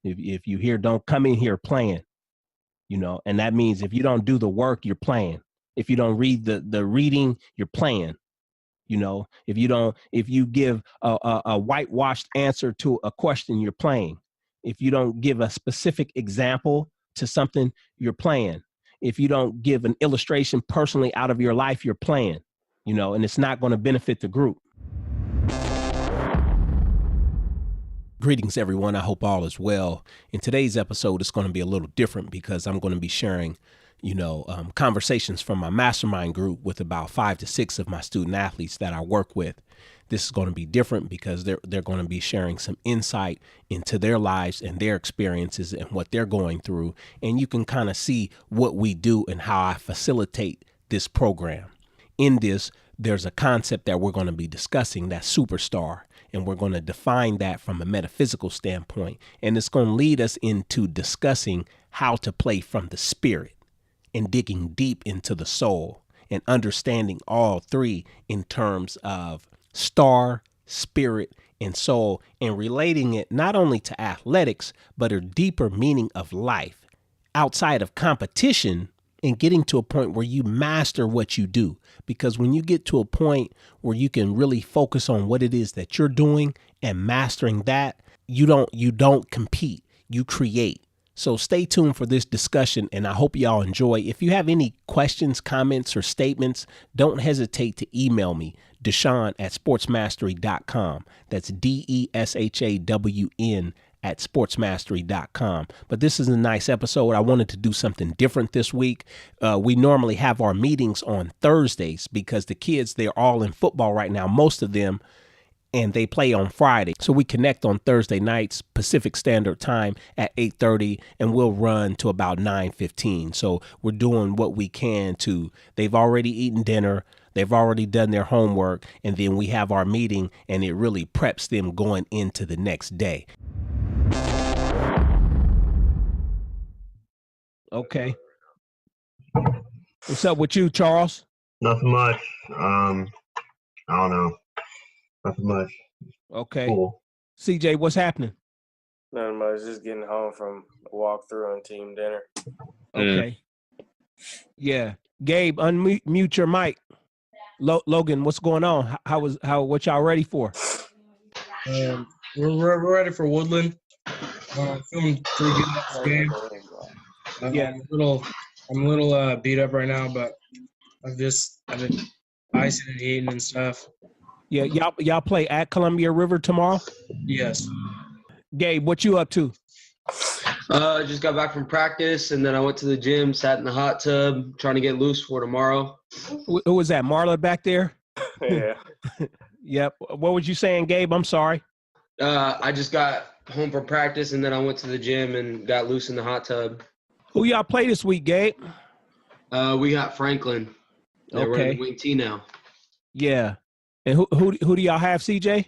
If you hear, don't come in here playing, and that means if you don't do the work, you're playing. If you don't read the reading, you're playing. If you give a whitewashed answer to a question, you're playing. If you don't give a specific example to something, you're playing. If you don't give an illustration personally out of your life, you're playing, and it's not going to benefit the group. Greetings, everyone. I hope all is well. In today's episode, it's going to be a little different because I'm going to be sharing, conversations from my mastermind group with about 5 to 6 of my student athletes that I work with. This is going to be different because they're going to be sharing some insight into their lives and their experiences and what they're going through. And you can kind of see what we do and how I facilitate this program. In this, there's a concept that we're going to be discussing, that's superstar. And we're going to define that from a metaphysical standpoint. And it's going to lead us into discussing how to play from the spirit and digging deep into the soul and understanding all three in terms of star, spirit, and soul, and relating it not only to athletics, but a deeper meaning of life outside of competition, and getting to a point where you master what you do. Because when you get to a point where you can really focus on what it is that you're doing and mastering that, you don't compete, you create. So stay tuned for this discussion, and I hope y'all enjoy. If you have any questions, comments, or statements, don't hesitate to email me, Deshawn@sportsmastery.com. That's DESHAWN at sportsmastery.com. But this is a nice episode. I wanted to do something different this week. We normally have our meetings on Thursdays because the kids, they're all in football right now, most of them, and they play on Friday. So we connect on Thursday nights, Pacific Standard Time at 8:30, and we'll run to about 9:15. So we're doing what we can they've already eaten dinner, they've already done their homework, and then we have our meeting, and it really preps them going into the next day. Okay. What's up with you, Charles? Nothing much. I don't know. Nothing much. Okay. Cool. CJ, what's happening? Nothing much. Just getting home from a walkthrough and team dinner. Okay. Yeah. Gabe, unmute your mic. Logan, what's going on? What y'all ready for? We're ready for Woodland. Feeling pretty good next game. Yeah. I'm a little beat up right now, but I've been icing and eating and stuff. Yeah, y'all play at Columbia River tomorrow? Yes. Gabe, what you up to? Just got back from practice, and then I went to the gym, sat in the hot tub, trying to get loose for tomorrow. Who was that, Marla back there? Yeah. Yep. What was you saying, Gabe? I'm sorry. I just got home from practice, and then I went to the gym and got loose in the hot tub. Who y'all play this week, Gabe? We got Franklin. They're running wing T now. Yeah. And who do y'all have, CJ?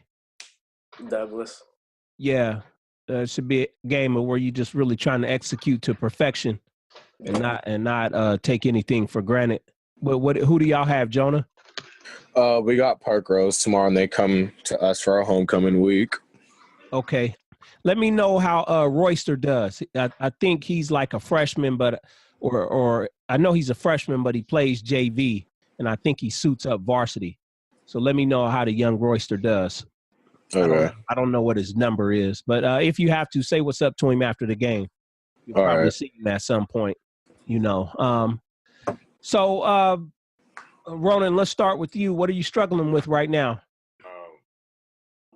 Douglas. Yeah. It should be a game where you just really trying to execute to perfection and not take anything for granted. Who do y'all have, Jonah? We got Park Rose tomorrow, and they come to us for our homecoming week. Okay. Let me know how Royster does. I think he's like a freshman, or I know he's a freshman, but he plays JV, and I think he suits up varsity. So let me know how the young Royster does. Okay. I don't know what his number is, but if you have to, say what's up to him after the game. You'll probably see him at some point, So, Ronan, let's start with you. What are you struggling with right now?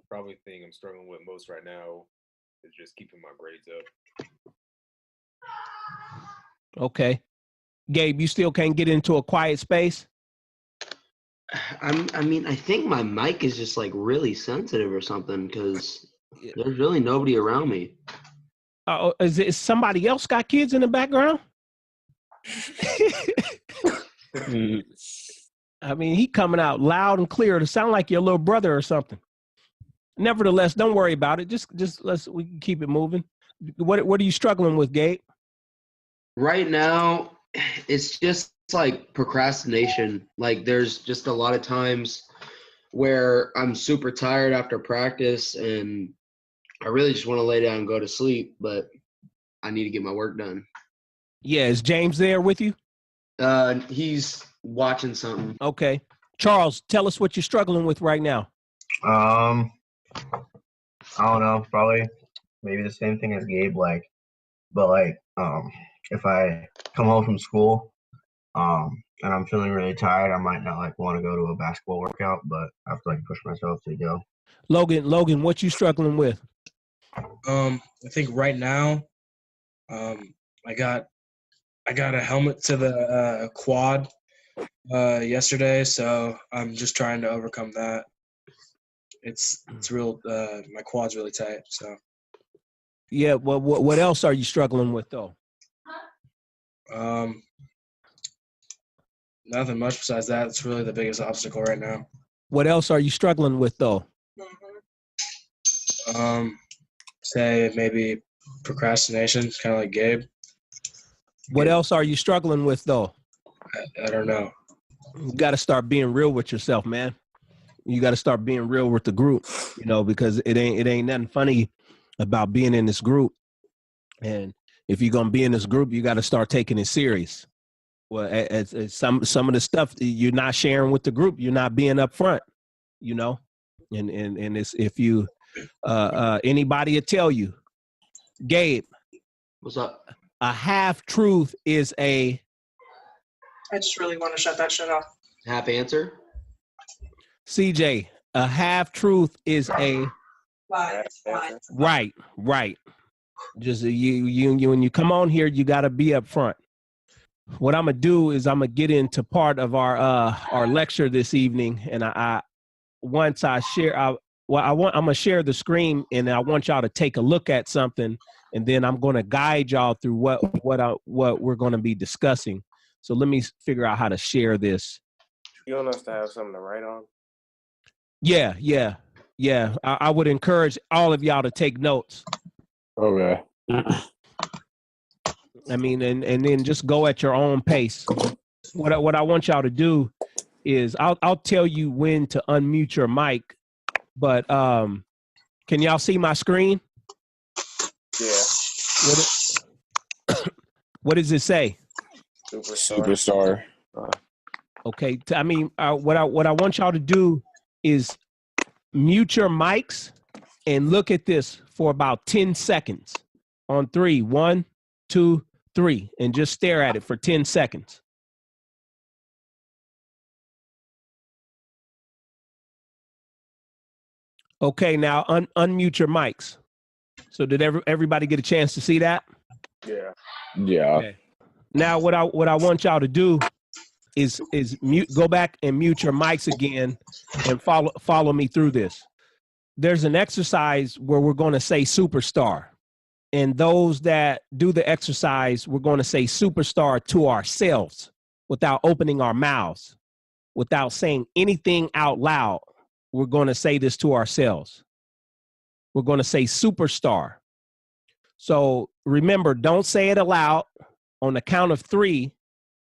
Probably thing I'm struggling with most right now is just keeping my grades up. Okay. Gabe, you still can't get into a quiet space? I think my mic is just like really sensitive or something because there's really nobody around me. Is somebody else got kids in the background? I mean, he coming out loud and clear to sound like your little brother or something. Nevertheless, don't worry about it. Just we can keep it moving. What are you struggling with, Gabe? Right now, it's just like procrastination. Like there's just a lot of times where I'm super tired after practice and I really just want to lay down and go to sleep, but I need to get my work done. Yeah, is James there with you? He's watching something. Okay. Charles, tell us what you're struggling with right now. I don't know. Probably maybe the same thing as Gabe. If I come home from school, and I'm feeling really tired, I might not want to go to a basketball workout, but I have to push myself to go. Logan, what you struggling with? I think right now, I got a helmet to the quad yesterday, so I'm just trying to overcome that. It's real. My quad's really tight. So. Yeah. Well, what else are you struggling with though? Nothing much besides that. It's really the biggest obstacle right now. What else are you struggling with though? Say maybe procrastination, kind of like Gabe. What else are you struggling with though? I don't know. You got to start being real with yourself, man. You got to start being real with the group, because it ain't nothing funny about being in this group. And if you're gonna be in this group, you got to start taking it serious. Well, as some of the stuff you're not sharing with the group, you're not being upfront, and it's if you anybody will tell you, Gabe, What's up? a half truth is a. I just really want to shut that shit off. Half answer? CJ, a half truth is a. Lies. Right. Just you when you come on here, you got to be up front. What I'm gonna do is I'm gonna get into part of our lecture this evening, and once I share, I'm gonna share the screen, and I want y'all to take a look at something, and then I'm gonna guide y'all through what we're gonna be discussing. So let me figure out how to share this. You want us to have something to write on? Yeah. I would encourage all of y'all to take notes. Okay. I mean, and then just go at your own pace. What I want y'all to do is I'll tell you when to unmute your mic, but can y'all see my screen? Yeah. What does it say? Superstar. Okay. What I want y'all to do is mute your mics and look at this for about 10 seconds on 3. 1, 2, 3, and just stare at it for 10 seconds. Okay, now unmute your mics. So did everybody get a chance to see that? Yeah. Yeah. Okay. Now what I want y'all to do is go back and mute your mics again and follow me through this. There's an exercise where we're going to say superstar. And those that do the exercise, we're going to say superstar to ourselves without opening our mouths, without saying anything out loud. We're going to say this to ourselves. We're going to say superstar. So remember, don't say it aloud. On the count of 3,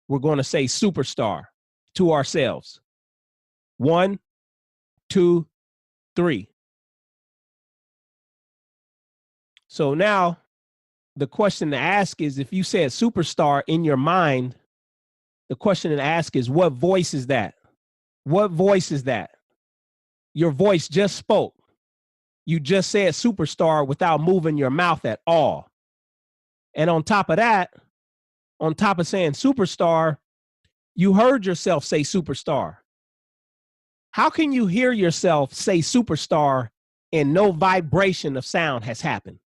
we're going to say superstar to ourselves. 1, 2, 3. So now the question to ask is, if you said superstar in your mind, the question to ask is, what voice is that? What voice is that? Your voice just spoke. You just said superstar without moving your mouth at all. And on top of that, on top of saying superstar, you heard yourself say superstar. How can you hear yourself say superstar and no vibration of sound has happened?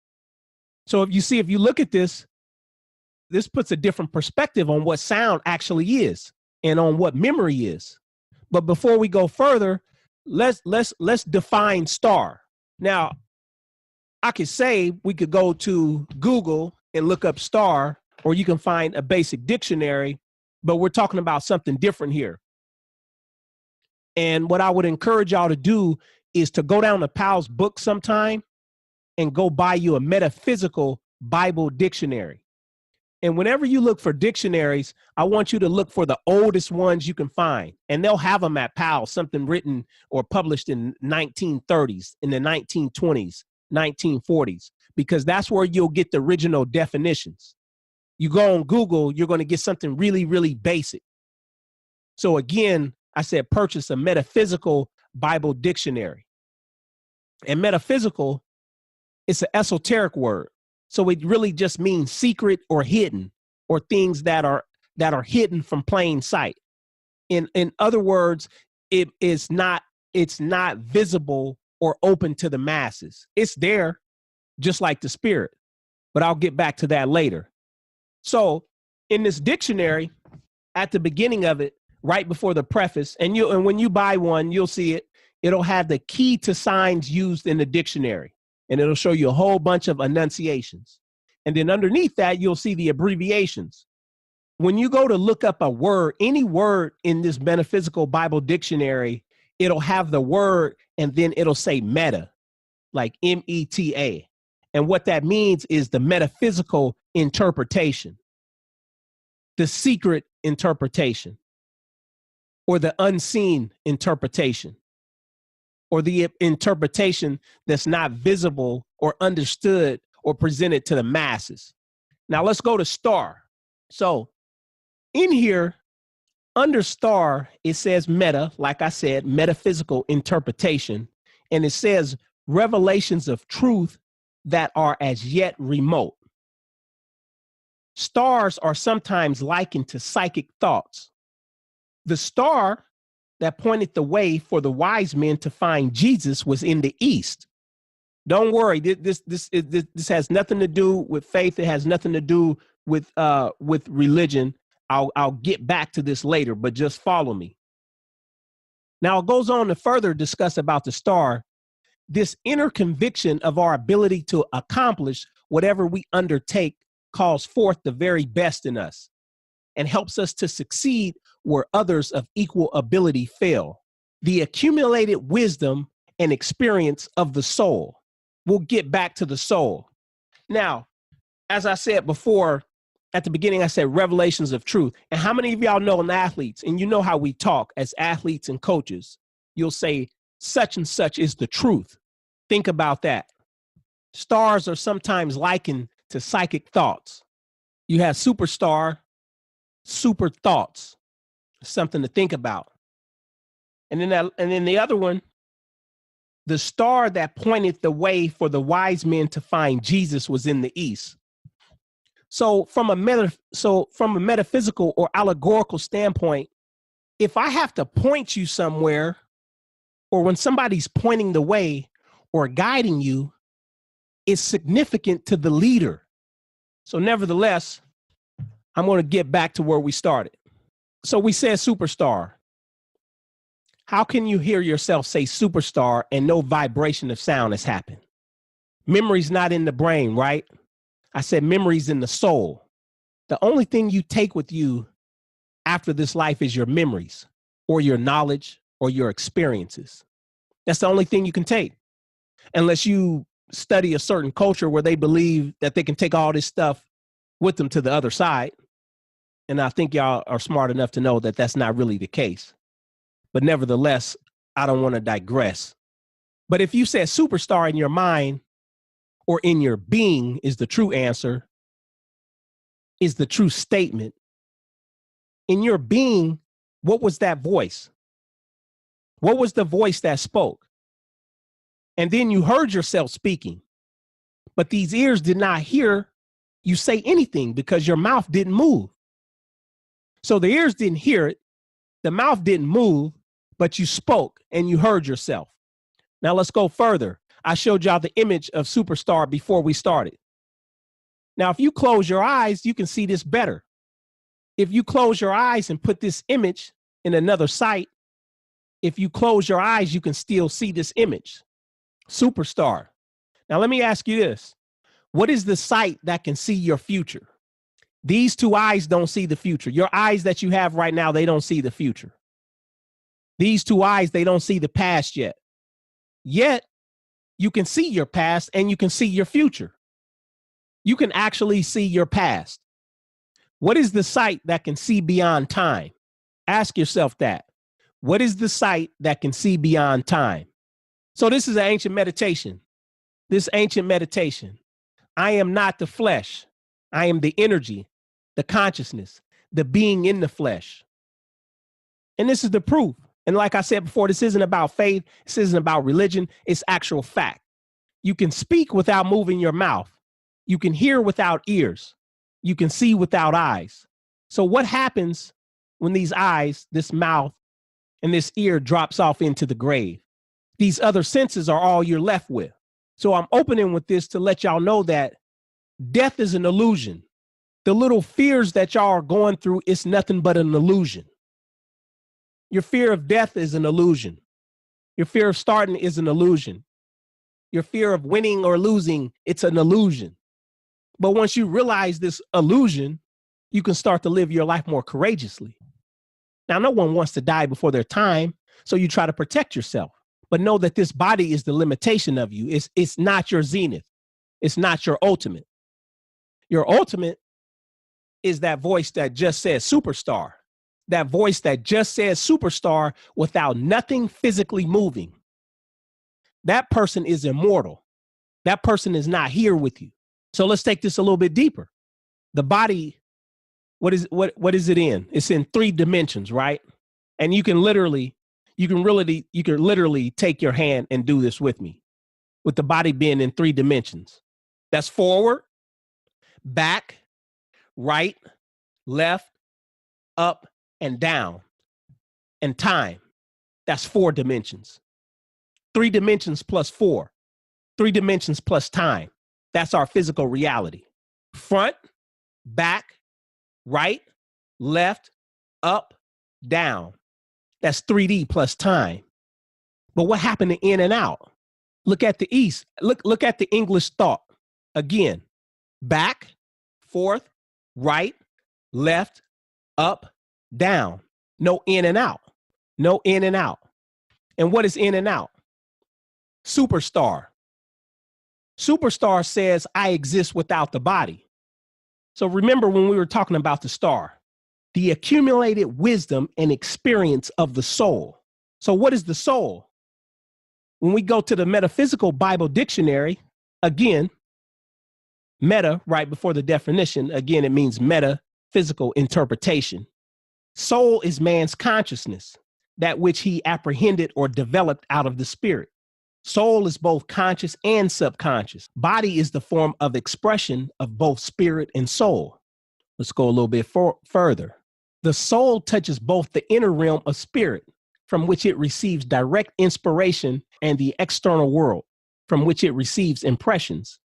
So if you look at this, this puts a different perspective on what sound actually is and on what memory is. But before we go further, let's define star. Now, I could say we could go to Google and look up star, or you can find a basic dictionary, but we're talking about something different here. And what I would encourage y'all to do is to go down to Powell's book sometime and go buy you a metaphysical Bible dictionary. And whenever you look for dictionaries, I want you to look for the oldest ones you can find. And they'll have them at Powell, something written or published in 1930s, in the 1920s. 1940s, because that's where you'll get the original definitions. You go on Google, you're going to get something really, really basic. So again, I said purchase a metaphysical Bible dictionary. And metaphysical, it's an esoteric word. So it really just means secret or hidden, or things that are hidden from plain sight. In other words, it's not visible or open to the masses. It's there, just like the spirit. But I'll get back to that later. So in this dictionary, at the beginning of it, right before the preface, and when you buy one, you'll see it. It'll have the key to signs used in the dictionary, and it'll show you a whole bunch of enunciations. And then underneath that, you'll see the abbreviations. When you go to look up a word, any word in this metaphysical Bible dictionary, it'll have the word, and then it'll say meta, like META. And what that means is the metaphysical interpretation, the secret interpretation, or the unseen interpretation, or the interpretation that's not visible or understood or presented to the masses. Now let's go to star. So in here, under star, it says meta, like I said, metaphysical interpretation, and it says revelations of truth that are as yet remote. Stars are sometimes likened to psychic thoughts. The star that pointed the way for the wise men to find Jesus was in the east. Don't worry, this has nothing to do with faith. It has nothing to do with religion. I'll get back to this later, but just follow me. Now it goes on to further discuss about the star. This inner conviction of our ability to accomplish whatever we undertake calls forth the very best in us and helps us to succeed where others of equal ability fail. The accumulated wisdom and experience of the soul. We'll get back to the soul. Now, as I said before, at the beginning, I said revelations of truth. And how many of y'all know in athletes, and you know how we talk as athletes and coaches, you'll say such and such is the truth. Think about that. Stars are sometimes likened to psychic thoughts. You have superstar, super thoughts, something to think about. And then the other one, the star that pointed the way for the wise men to find Jesus was in the east. So from a metaphysical or allegorical standpoint, if I have to point you somewhere, or when somebody's pointing the way or guiding you, it's significant to the leader. So nevertheless, I'm going to get back to where we started. So we said superstar. How can you hear yourself say superstar and no vibration of sound has happened? Memory's not in the brain, right? I said memory's in the soul. The only thing you take with you after this life is your memories or your knowledge or your experiences. That's the only thing you can take. Unless you study a certain culture where they believe that they can take all this stuff with them to the other side. And I think y'all are smart enough to know that that's not really the case. But nevertheless, I don't want to digress. But if you said superstar in your mind or in your being is the true answer, is the true statement. In your being, what was that voice? What was the voice that spoke? And then you heard yourself speaking, but these ears did not hear you say anything because your mouth didn't move. So the ears didn't hear it, the mouth didn't move, but you spoke and you heard yourself. Now let's go further. I showed y'all the image of superstar before we started. Now, if you close your eyes, you can see this better. If you close your eyes and put this image in another site, if you close your eyes, you can still see this image. Superstar. Now, let me ask you this. What is the sight that can see your future? These two eyes don't see the future. Your eyes that you have right now, they don't see the future. These two eyes, they don't see the past yet. Yet, you can see your past and you can see your future. You can actually see your past. What is the sight that can see beyond time? Ask yourself that. What is the sight that can see beyond time? So this is an ancient meditation. this ancient meditation. I am not the flesh. I am the energy, the consciousness, the being in the flesh. And this is the proof. And like I said before, this isn't about faith. This isn't about religion. It's actual fact. You can speak without moving your mouth. You can hear without ears. You can see without eyes. So what happens when these eyes, this mouth, and this ear drops off into the grave? These other senses are all you're left with. So I'm opening with this to let y'all know that death is an illusion. The little fears that y'all are going through is nothing but an illusion. Your fear of death is an illusion. Your fear of starting is an illusion. Your fear of winning or losing, it's an illusion. But once you realize this illusion, you can start to live your life more courageously. Now, no one wants to die before their time, so you try to protect yourself. But know that this body is the limitation of you. It's not your zenith. It's not your ultimate. Your ultimate is that voice that just says superstar. That voice that just says superstar without nothing physically moving. That person is immortal. That person is not here with you. So let's take this a little bit deeper. The body, what is it in? It's in 3 dimensions, right? And you can literally take your hand and do this with me, with the body being in 3 dimensions. That's forward, back, right, left, up, and down, and time. That's 4 dimensions. 3 dimensions plus 4, 3 dimensions plus time. That's our physical reality. Front, back, right, left, up, down. That's 3D plus time. But what happened to in and out? Look at the East. Look at the English thought. Again, back, forth, right, left, up, down. No in and out. No in and out. And what is in and out? Superstar. Superstar says, I exist without the body. So remember when we were talking about the star, the accumulated wisdom and experience of the soul. So what is the soul? When we go to the Metaphysical Bible Dictionary, again, meta, right before the definition, again, it means metaphysical interpretation. Soul is man's consciousness, that which he apprehended or developed out of the spirit. Soul is both conscious and subconscious. Body is the form of expression of both spirit and soul. Let's go a little bit further. The soul touches both the inner realm of spirit, from which it receives direct inspiration, and the external world, from which it receives impressions.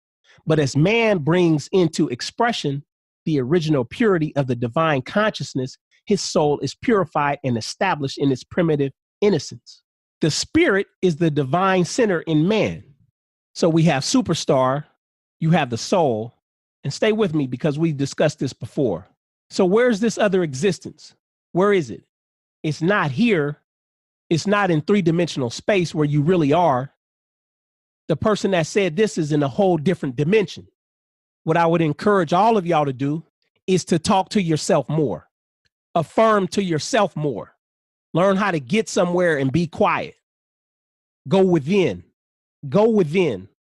But as man brings into expression the original purity of the divine consciousness, his soul is purified and established in its primitive innocence. The spirit is the divine center in man. So we have superstar, you have the soul, and stay with me because we've discussed this before. So where's this other existence? Where is it? It's not here. It's not in 3-dimensional space where you really are. The person that said this is in a whole different dimension. What I would encourage all of y'all to do is to talk to yourself more. Affirm to yourself more. Learn how to get somewhere and be quiet. Go within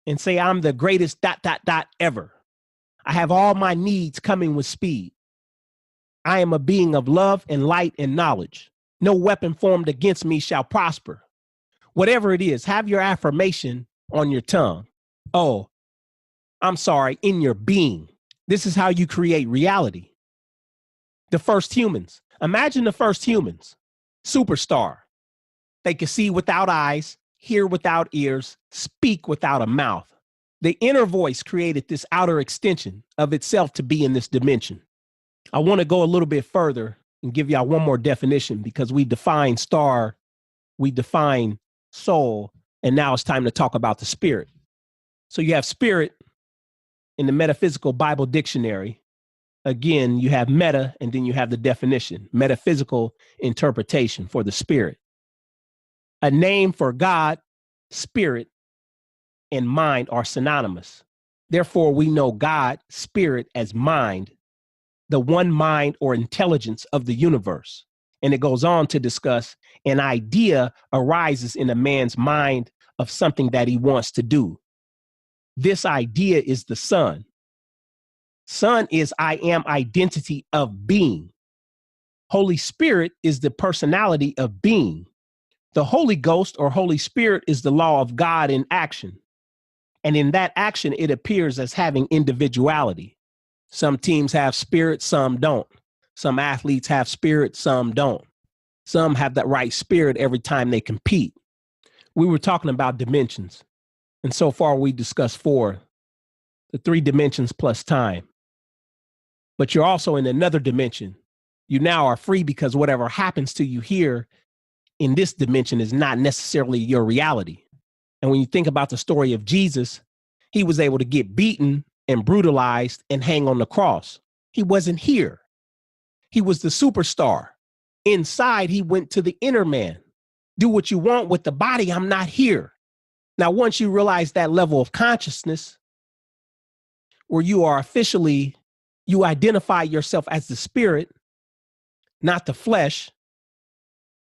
and say, I'm the greatest ... ever. I have all my needs coming with speed. I am a being of love and light and knowledge. No weapon formed against me shall prosper. Whatever it is, have your affirmation on your tongue. Oh, I'm sorry, in your being. This is how you create reality. The first humans. Imagine the first humans. Superstar. They could see without eyes, hear without ears, speak without a mouth. The inner voice created this outer extension of itself to be in this dimension. I want to go a little bit further and give y'all one more definition because we define star, we define soul, and now it's time to talk about the spirit. So you have spirit in the Metaphysical Bible Dictionary. Again, you have meta, and then you have the definition, metaphysical interpretation for the spirit. A name for God, spirit, and mind are synonymous. Therefore, we know God, spirit, as mind, the one mind or intelligence of the universe. And it goes on to discuss an idea arises in a man's mind of something that he wants to do. This idea is the Son. Son is I am identity of being. Holy Spirit is the personality of being. The Holy Ghost or Holy Spirit is the law of God in action. And in that action, it appears as having individuality. Some teams have spirit, some don't. Some athletes have spirit, some don't. Some have that right spirit every time they compete. We were talking about dimensions. And so far we discussed 4, the 3 dimensions plus time. But you're also in another dimension. You now are free because whatever happens to you here in this dimension is not necessarily your reality. And when you think about the story of Jesus, he was able to get beaten and brutalized and hang on the cross. He wasn't here. He was the superstar. Inside, he went to the inner man. Do what you want with the body. I'm not here. Now, once you realize that level of consciousness, where you are officially, you identify yourself as the spirit, not the flesh.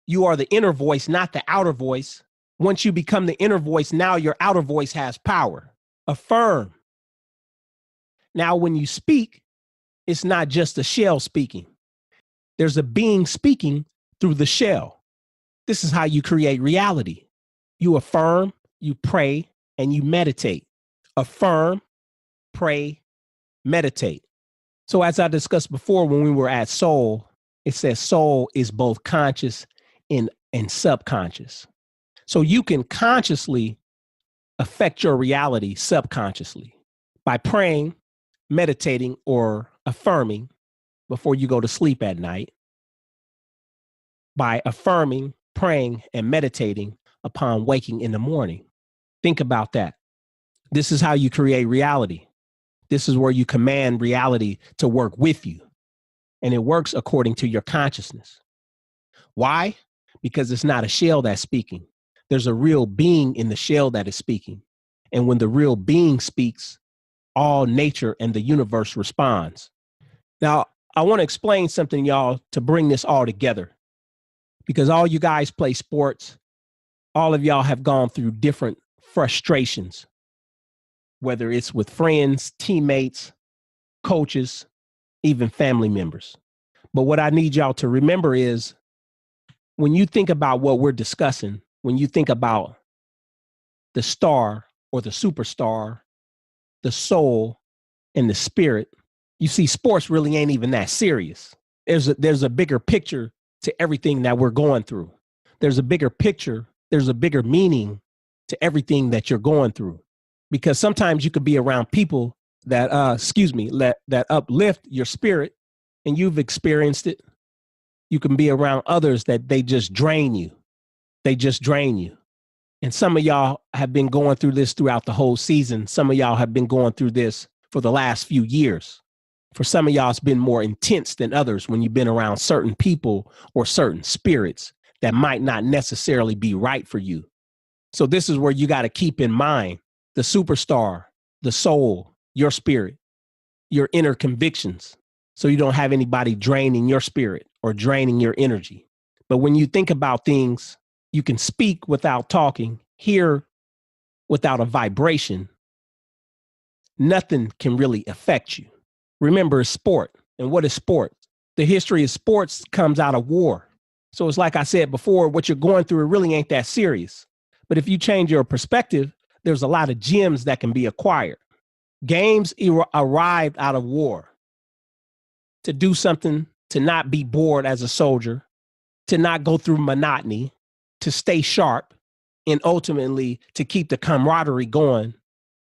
You are the inner voice, not the outer voice. Once you become the inner voice, now your outer voice has power. Affirm. Now, when you speak, it's not just a shell speaking. There's a being speaking through the shell. This is how you create reality. You affirm, you pray, and you meditate. Affirm, pray, meditate. So as I discussed before, when we were at soul, it says soul is both conscious and subconscious. So you can consciously affect your reality subconsciously by praying, meditating, or affirming before you go to sleep at night, by affirming, praying, and meditating upon waking in the morning. Think about that. This is how you create reality. This is where you command reality to work with you. And it works according to your consciousness. Why? Because it's not a shell that's speaking. There's a real being in the shell that is speaking. And when the real being speaks, all nature and the universe responds. Now, I want to explain something, y'all, to bring this all together. Because all you guys play sports, all of y'all have gone through different frustrations, whether it's with friends, teammates, coaches, even family members. But what I need y'all to remember is when you think about what we're discussing, when you think about the star or the superstar, the soul and the spirit, you see sports really ain't even that serious. There's a bigger picture to everything that we're going through. There's a bigger picture. There's a bigger meaning to everything that you're going through. Because sometimes you could be around people that, that uplift your spirit, and you've experienced it. You can be around others that they just drain you. They just drain you. And some of y'all have been going through this throughout the whole season. Some of y'all have been going through this for the last few years. For some of y'all, it's been more intense than others when you've been around certain people or certain spirits that might not necessarily be right for you. So this is where you got to keep in mind the superstar, the soul, your spirit, your inner convictions, so you don't have anybody draining your spirit or draining your energy. But when you think about things, you can speak without talking, hear without a vibration. Nothing can really affect you. Remember, it's sport. And what is sport? The history of sports comes out of war. So it's like I said before, what you're going through, it really ain't that serious. But if you change your perspective, there's a lot of gems that can be acquired. Games arrived out of war. To do something, to not be bored as a soldier, to not go through monotony, to stay sharp, and ultimately to keep the camaraderie going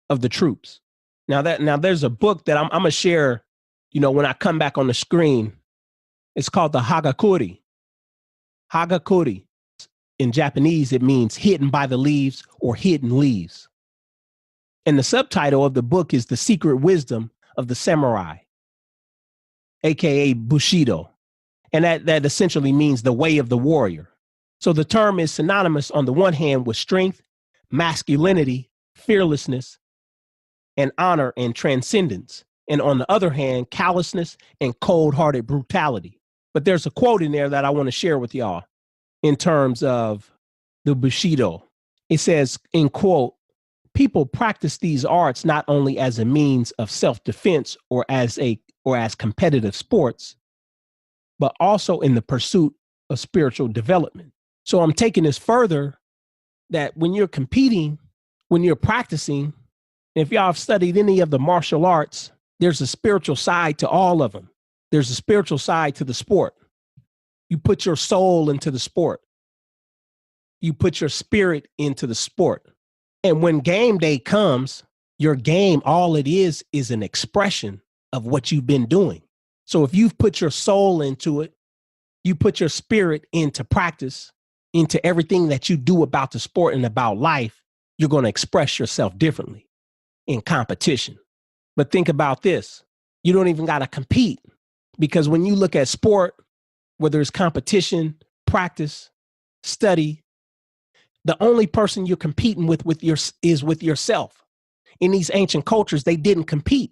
of the troops. Now there's a book that I'm going to share, when I come back on the screen. It's called the Hagakure. Hagakure. In Japanese, it means hidden by the leaves or hidden leaves. And the subtitle of the book is The Secret Wisdom of the Samurai, aka Bushido. And that essentially means the way of the warrior. So the term is synonymous on the one hand with strength, masculinity, fearlessness, and honor and transcendence. And on the other hand, callousness and cold-hearted brutality. But there's a quote in there that I want to share with y'all in terms of the Bushido. It says, in quote, people practice these arts not only as a means of self-defense or as competitive sports, but also in the pursuit of spiritual development. So I'm taking this further, that when you're competing, when you're practicing, if y'all have studied any of the martial arts, there's a spiritual side to all of them. There's a spiritual side to the sport. You put your soul into the sport. You put your spirit into the sport. And when game day comes, your game, all it is an expression of what you've been doing. So if you've put your soul into it, you put your spirit into practice, into everything that you do about the sport and about life, you're going to express yourself differently in competition. But think about this. You don't even got to compete, because when you look at sport, whether it's competition, practice, study, the only person you're competing with is with yourself. In these ancient cultures, they didn't compete.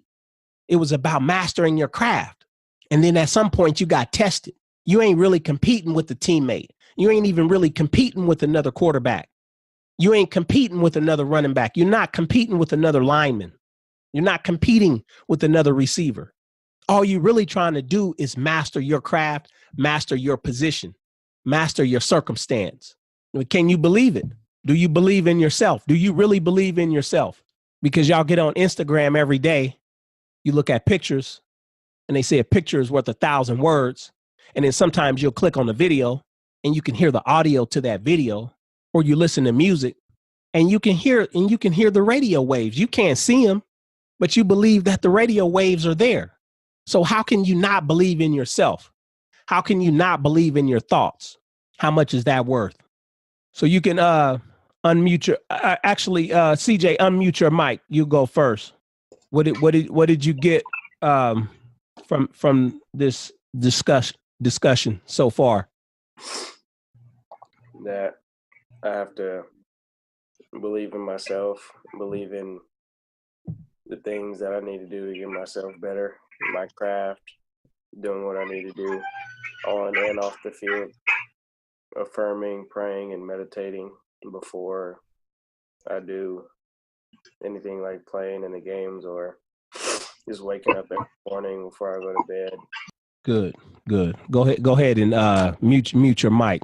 It was about mastering your craft. And then at some point you got tested. You ain't really competing with the teammate. You ain't even really competing with another quarterback. You ain't competing with another running back. You're not competing with another lineman. You're not competing with another receiver. All you're really trying to do is master your craft, master your position, master your circumstance. Can you believe it? Do you believe in yourself? Do you really believe in yourself? Because y'all get on Instagram every day, you look at pictures, and they say a picture is worth 1,000 words. And then sometimes you'll click on the video and you can hear the audio to that video, or you listen to music and you can hear the radio waves. You can't see them, but you believe that the radio waves are there. So how can you not believe in yourself? How can you not believe in your thoughts? How much is that worth? So you can unmute your, CJ, unmute your mic. You go first. What did you get from this discussion so far? That I have to believe in myself, believe in the things that I need to do to get myself better, my craft, doing what I need to do on and off the field, affirming, praying, and meditating before I do anything like playing in the games or just waking up every morning before I go to bed. Good. Go ahead and mute your mic.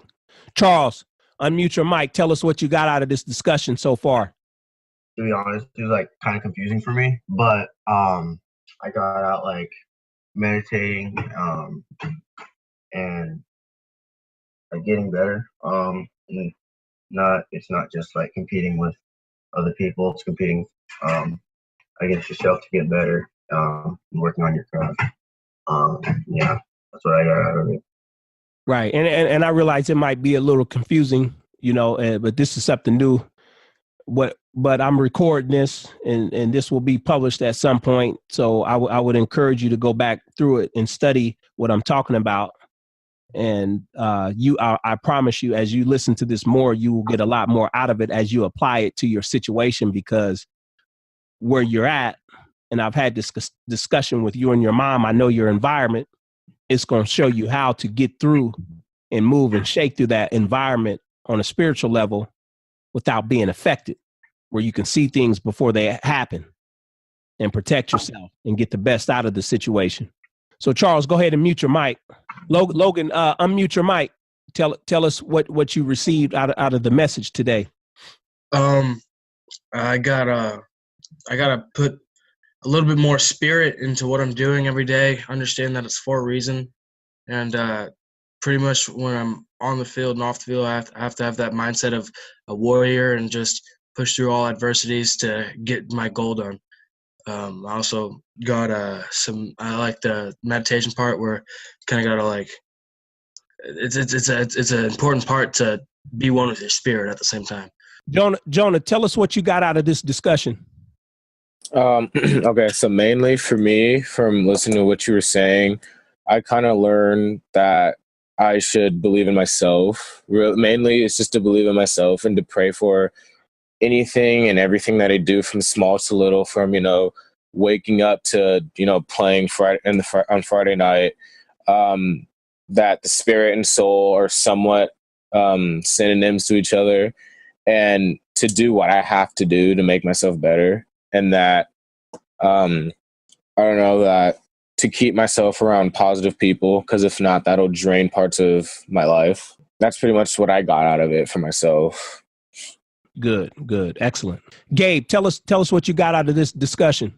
Charles, unmute your mic. Tell us what you got out of this discussion so far. To be honest, it was like kind of confusing for me, but I got out like meditating and like getting better. And it's not just like competing with other people. It's competing against yourself to get better. And working on your craft. Yeah, that's what I got out of it. Right, and I realize it might be a little confusing, but this is something new. But I'm recording this, and this will be published at some point. So I would encourage you to go back through it and study what I'm talking about. And I promise you, as you listen to this more, you will get a lot more out of it as you apply it to your situation, because where you're at, and I've had this discussion with you and your mom, I know your environment, it's going to show you how to get through and move and shake through that environment on a spiritual level without being affected, where you can see things before they happen and protect yourself and get the best out of the situation. So Charles, go ahead and mute your mic. Logan, unmute your mic. Tell us what you received out of the message today. I gotta put a little bit more spirit into what I'm doing every day. Understand that it's for a reason, and pretty much when I'm on the field and off the field, I have to have that mindset of a warrior and just push through all adversities to get my goal done. I also got I like the meditation part where kind of gotta like it's an important part to be one with your spirit at the same time. Jonah, tell us what you got out of this discussion. Okay, so mainly for me, from listening to what you were saying, I kind of learned that I should believe in myself. Mainly, it's just to believe in myself and to pray for anything and everything that I do, from small to little, from, waking up to, playing on Friday night, that the spirit and soul are somewhat synonyms to each other. and to do what I have to do to make myself better. And that, I don't know, that to keep myself around positive people, because if not, that'll drain parts of my life. That's pretty much what I got out of it for myself. Good, good, excellent. Gabe, tell us what you got out of this discussion.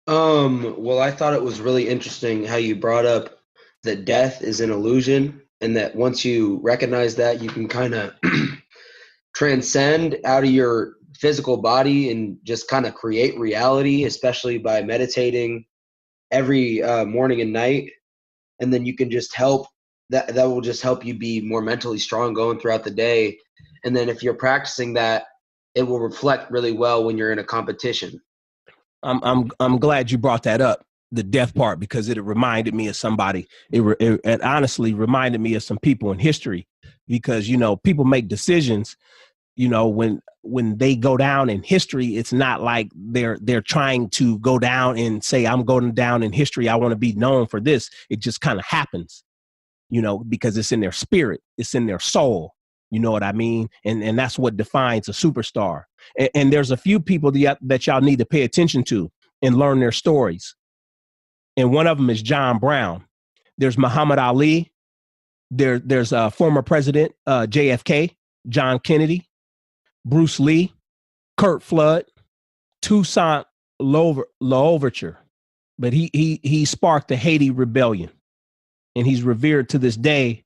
Well, I thought it was really interesting how you brought up that death is an illusion, and that once you recognize that, you can kind of transcend out of your physical body and just kind of create reality, especially by meditating every morning and night. And then you can just help that will just help you be more mentally strong going throughout the day. And then if you're practicing that, it will reflect really well when you're in a competition. I'm glad you brought that up, the death part, because it reminded me of somebody. It honestly reminded me of some people in history, because, you know, people make decisions, you know, when they go down in history, it's not like they're trying to go down and say, I'm going down in history, I want to be known for this. It just kind of happens, you know, because it's in their spirit, it's in their soul. You know what I mean? And that's what defines a superstar. And there's a few people that y'all need to pay attention to and learn their stories. And one of them is John Brown. There's Muhammad Ali. There's former President JFK, John Kennedy, Bruce Lee, Kurt Flood, Toussaint Louverture. But he sparked the Haiti rebellion, and he's revered to this day.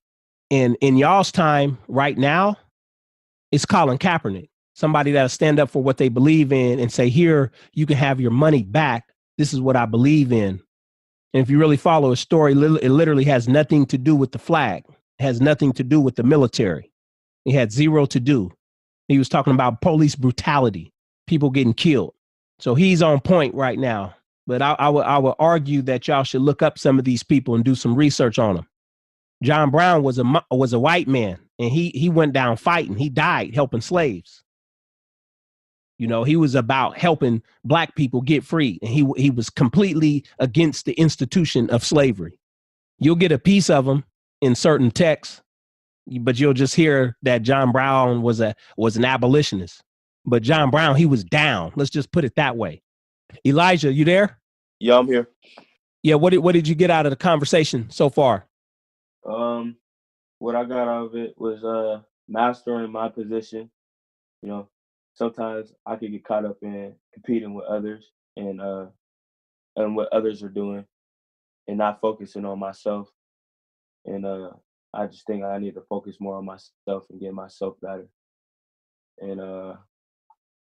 And in y'all's time right now, it's Colin Kaepernick, somebody that'll stand up for what they believe in and say, here, you can have your money back. This is what I believe in. And if you really follow his story, it literally has nothing to do with the flag. It has nothing to do with the military. It had zero to do. He was talking about police brutality, people getting killed. So he's on point right now. But I would argue that y'all should look up some of these people and do some research on them. John Brown was a white man, and he went down fighting. He died helping slaves. You know, he was about helping black people get free, and he was completely against the institution of slavery. You'll get a piece of him in certain texts, but you'll just hear that John Brown was an abolitionist. But John Brown, he was down. Let's just put it that way. Elijah, you there? Yeah, I'm here. Yeah, what did you get out of the conversation so far? What I got out of it was mastering my position. You know, sometimes I could get caught up in competing with others and what others are doing and not focusing on myself. And I just think I need to focus more on myself and get myself better. And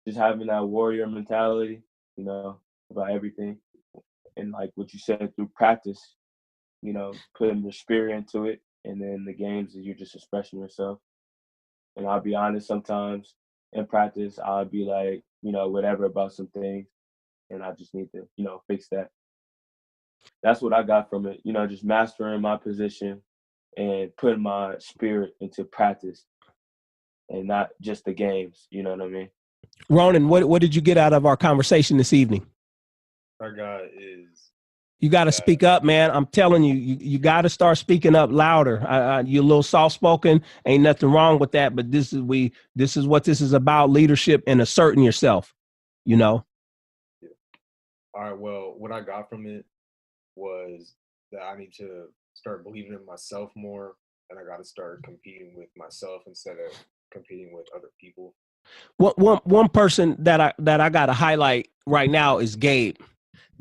just having that warrior mentality, you know, about everything. And like what you said, through practice, you know, putting your spirit into it. And then the games that you're just expressing yourself. And I'll be honest, sometimes in practice, I'll be like, you know, whatever about some things. And I just need to, you know, fix that. That's what I got from it. You know, just mastering my position and putting my spirit into practice and not just the games. You know what I mean? Ronan, what did you get out of our conversation this evening? Our God is. You got to speak up, man. I'm telling you, you got to start speaking up louder. You're a little soft-spoken. Ain't nothing wrong with that. But this is what this is about: leadership and asserting yourself. You know. Yeah. All right. Well, what I got from it was that I need to start believing in myself more, and I got to start competing with myself instead of competing with other people. One person that I got to highlight right now is Gabe,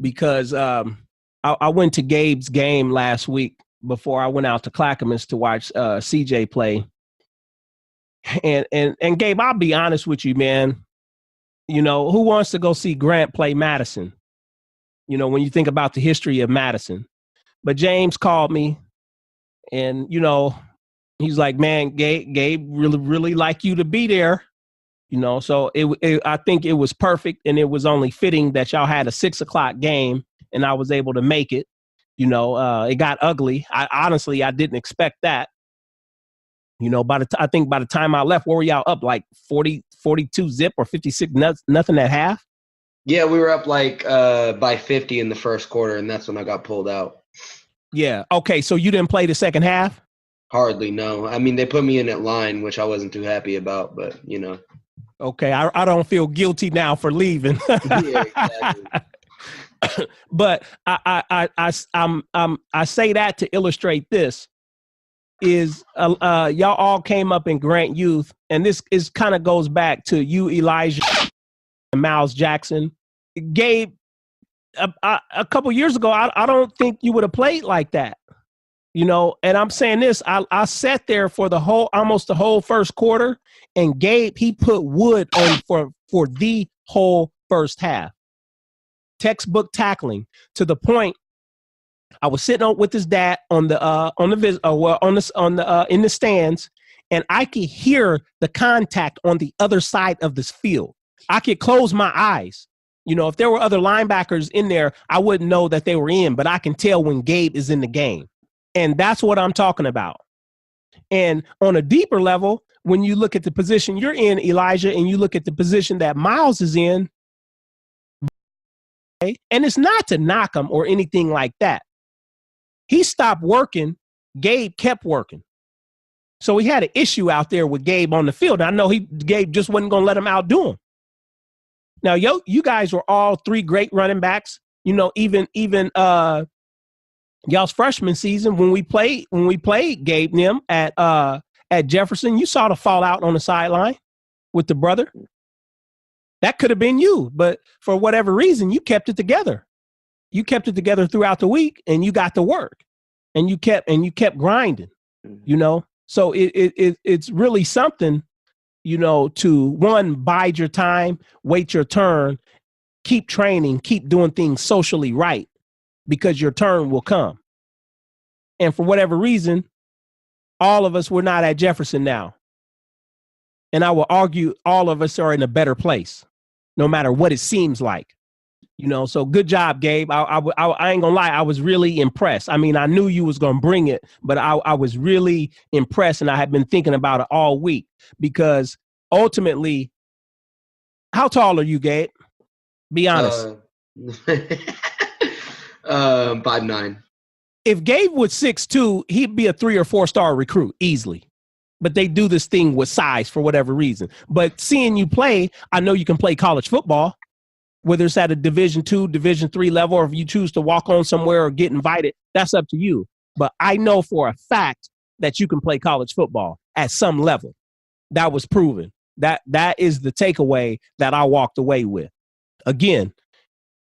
because I went to Gabe's game last week before I went out to Clackamas to watch CJ play. And Gabe, I'll be honest with you, man. You know, who wants to go see Grant play Madison? You know, when you think about the history of Madison. But James called me and, you know, he's like, man, Gabe really like you to be there. You know, so I think it was perfect, and it was only fitting that y'all had a 6:00 game and I was able to make it. You know, it got ugly. I didn't expect that. You know, I think by the time I left, where were y'all up? Like 42 zip or 56 nothing at half? Yeah, we were up like by 50 in the first quarter, and that's when I got pulled out. Yeah. Okay, so you didn't play the second half? Hardly, no. I mean, they put me in at line, which I wasn't too happy about, but, you know. Okay, I don't feel guilty now for leaving. Yeah, exactly. But I say that to illustrate this is y'all all came up in Grant Youth, and this is kind of goes back to you, Elijah, and Miles Jackson. Gabe, a couple years ago, I don't think you would have played like that, you know. And I'm saying this, I sat there for almost the whole first quarter, and Gabe, he put wood on for the whole first half. Textbook tackling, to the point I was sitting with his dad in the stands, and I could hear the contact on the other side of this field. I could close my eyes. You know, if there were other linebackers in there, I wouldn't know that they were in, but I can tell when Gabe is in the game. And that's what I'm talking about. And on a deeper level, when you look at the position you're in, Elijah, and you look at the position that Miles is in, and it's not to knock him or anything like that. He stopped working. Gabe kept working. So we had an issue out there with Gabe on the field. I know Gabe just wasn't going to let him outdo him. Now, you guys were all three great running backs. You know, even y'all's freshman season when we played Gabe Nim at Jefferson, you saw the fallout on the sideline with the brother. That could have been you, but for whatever reason, you kept it together. You kept it together throughout the week, and you got to work, and you kept grinding. You know, so it's really something, you know, to one, bide your time, wait your turn, keep training, keep doing things socially right, because your turn will come. And for whatever reason, all of us, we're not at Jefferson now. And I will argue all of us are in a better place, no matter what it seems like. You know, so good job, Gabe. I ain't gonna lie, I was really impressed. I mean, I knew you was gonna bring it, but I was really impressed, and I had been thinking about it all week, because ultimately, how tall are you, Gabe? Be honest. 5'9". If Gabe was 6'2", he'd be a 3 or 4 star recruit easily. But they do this thing with size for whatever reason. But seeing you play, I know you can play college football, whether it's at a Division II, Division III level, or if you choose to walk on somewhere or get invited, that's up to you. But I know for a fact that you can play college football at some level. That was proven. That is the takeaway that I walked away with. Again,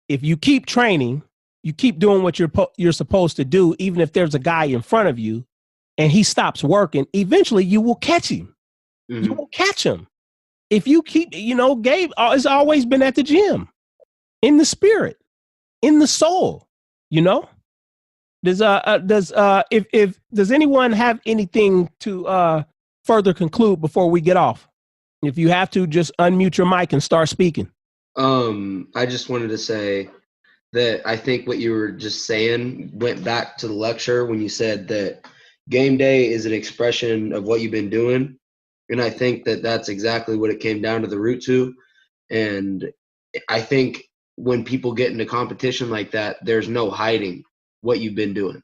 if you keep training, you keep doing what you're supposed to do, even if there's a guy in front of you and he stops working, eventually you will catch him. Mm-hmm. You will catch him. If you keep, you know, Gabe has always been at the gym, in the spirit, in the soul, you know. Does anyone have anything to further conclude before we get off? If you have to, just unmute your mic and start speaking. I just wanted to say that I think what you were just saying went back to the lecture when you said that game day is an expression of what you've been doing. And I think that that's exactly what it came down to the root to. And I think when people get into competition like that, there's no hiding what you've been doing.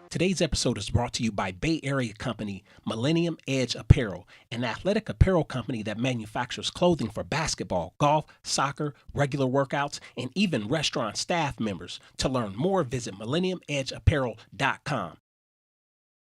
Today's episode is brought to you by Bay Area company Millennium Edge Apparel, an athletic apparel company that manufactures clothing for basketball, golf, soccer, regular workouts, and even restaurant staff members. To learn more, visit millenniumedgeapparel.com.